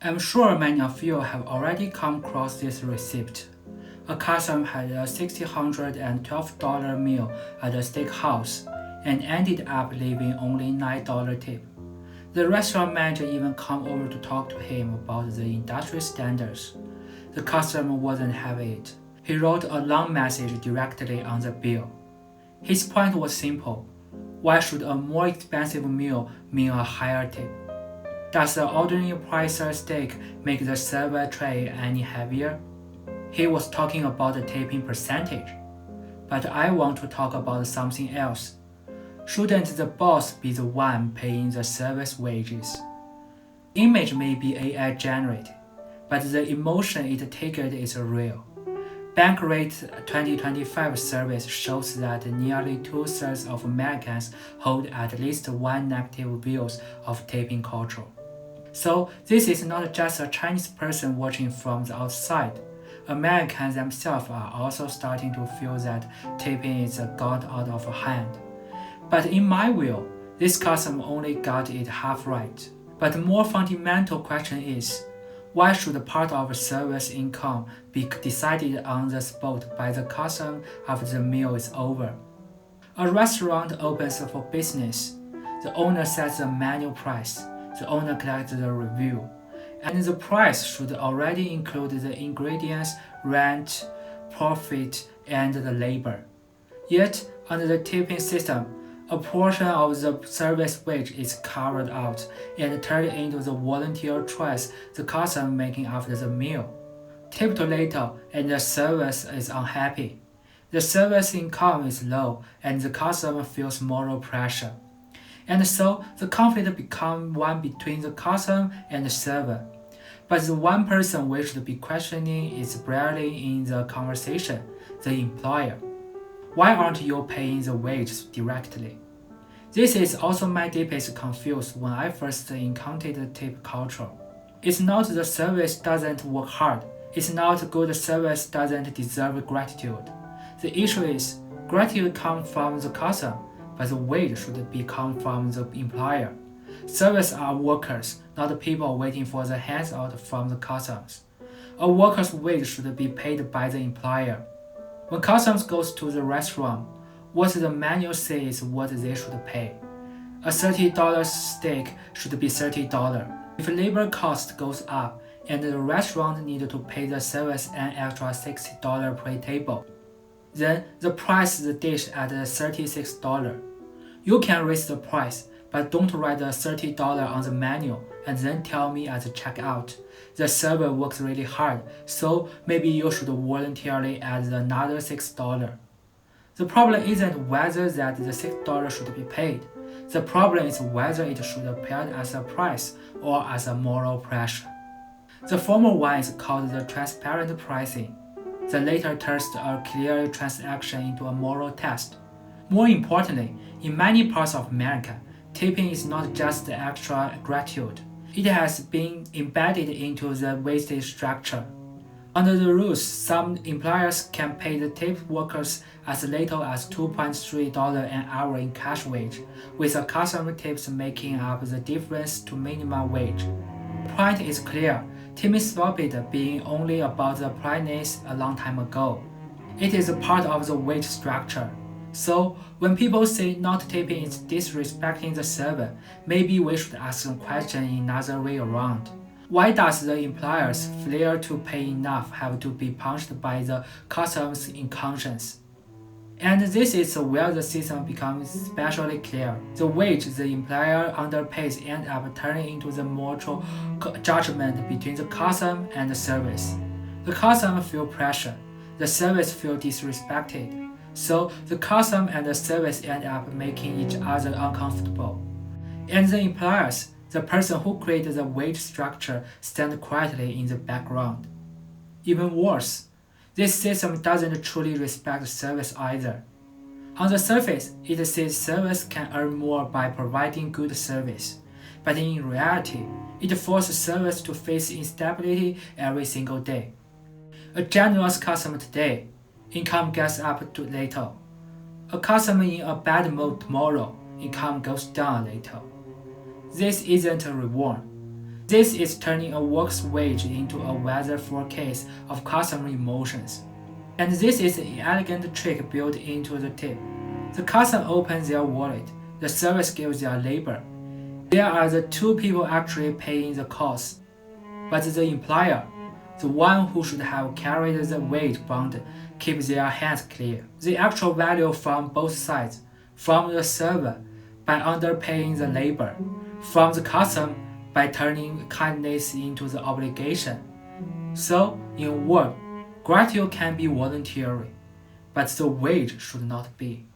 I'm sure many of you have already come across this receipt. A customer had a $612 meal at a steakhouse and ended up leaving only $9 tip. The restaurant manager even came over to talk to him about the industry standards. The customer wasn't having it. He wrote a long message directly on the bill. His point was simple. Why should a more expensive meal mean a higher tip? Does the ordinary price steak make the server tray any heavier? He was talking about the tipping percentage. But I want to talk about something else. Shouldn't the boss be the one paying the service wages? Image may be AI generated, but the emotion it triggered is real. Bankrate 2025 survey shows that nearly two-thirds of Americans hold at least one negative view of tipping culture. So this is not just a Chinese person watching from the outside. Americans themselves are also starting to feel that tipping is got out of hand. But in my view, this customer only got it half right. But the more fundamental question is, why should part of service income be decided on the spot by the customer after the meal is over? A restaurant opens for business. The owner sets the menu price. The owner collects the review. And the price should already include the ingredients, rent, profit, and the labor. Yet, under the tipping system, a portion of the service wage is carved out and turned into the volunteer choice the customer making after the meal. Tipped later and the service is unhappy. The service income is low and the customer feels moral pressure. And so the conflict becomes one between the customer and the server. But the one person we should be questioning is barely in the conversation, the employer. Why aren't you paying the wages directly? This is also my deepest confusion when I first encountered the tip culture. It's not the service doesn't work hard. It's not good service doesn't deserve gratitude. The issue is, gratitude comes from the customer, but the wage should be come from the employer. Servers are workers, not people waiting for the handout from the customers. A worker's wage should be paid by the employer. When customers go to the restaurant, what the menu says is what they should pay. A $30 steak should be $30. If labor cost goes up and the restaurant needs to pay the service an extra $60 per table, then the price the dish at $36. You can raise the price, but don't write the $30 on the menu and then tell me at the checkout. The server works really hard, so maybe you should voluntarily add another $6. The problem isn't whether that the $6 should be paid. The problem is whether it should appear as a price or as a moral pressure. The former one is called the transparent pricing. The latter turns a clear transaction into a moral test. More importantly, in many parts of America, tipping is not just the extra gratitude. It has been embedded into the wage structure. Under the rules, some employers can pay the tip workers as little as $2.3 an hour in cash wage, with the customer tips making up the difference to minimum wage. The point is clear. Tipping stopped being only about the politeness a long time ago. It is a part of the wage structure. So, when people say not tipping is disrespecting the server, maybe we should ask the question in another way around. Why does the employer's failure to pay enough have to be punished by the customer's inconscience? And this is where the system becomes especially clear. The wage the employer underpays ends up turning into the mutual judgment between the customer and the service. The customer feels pressure, the service feels disrespected. So the customer and the service end up making each other uncomfortable. And the employers, the person who created the wage structure, stand quietly in the background. Even worse, this system doesn't truly respect service either. On the surface, it says service can earn more by providing good service. But in reality, it forces service to face instability every single day. A generous customer today, income gets up to later. A customer in a bad mood tomorrow, income goes down later. This isn't a reward. This is turning a work's wage into a weather forecast of customer emotions. And this is an elegant trick built into the tip. The customer opens their wallet, the service gives their labor. There are the two people actually paying the cost. But the employer, the one who should have carried the weight bound, keeps their hands clear. The actual value from both sides, from the server by underpaying the labor, from the customer by turning kindness into the obligation. So, in work, gratitude can be voluntary, but the wage should not be.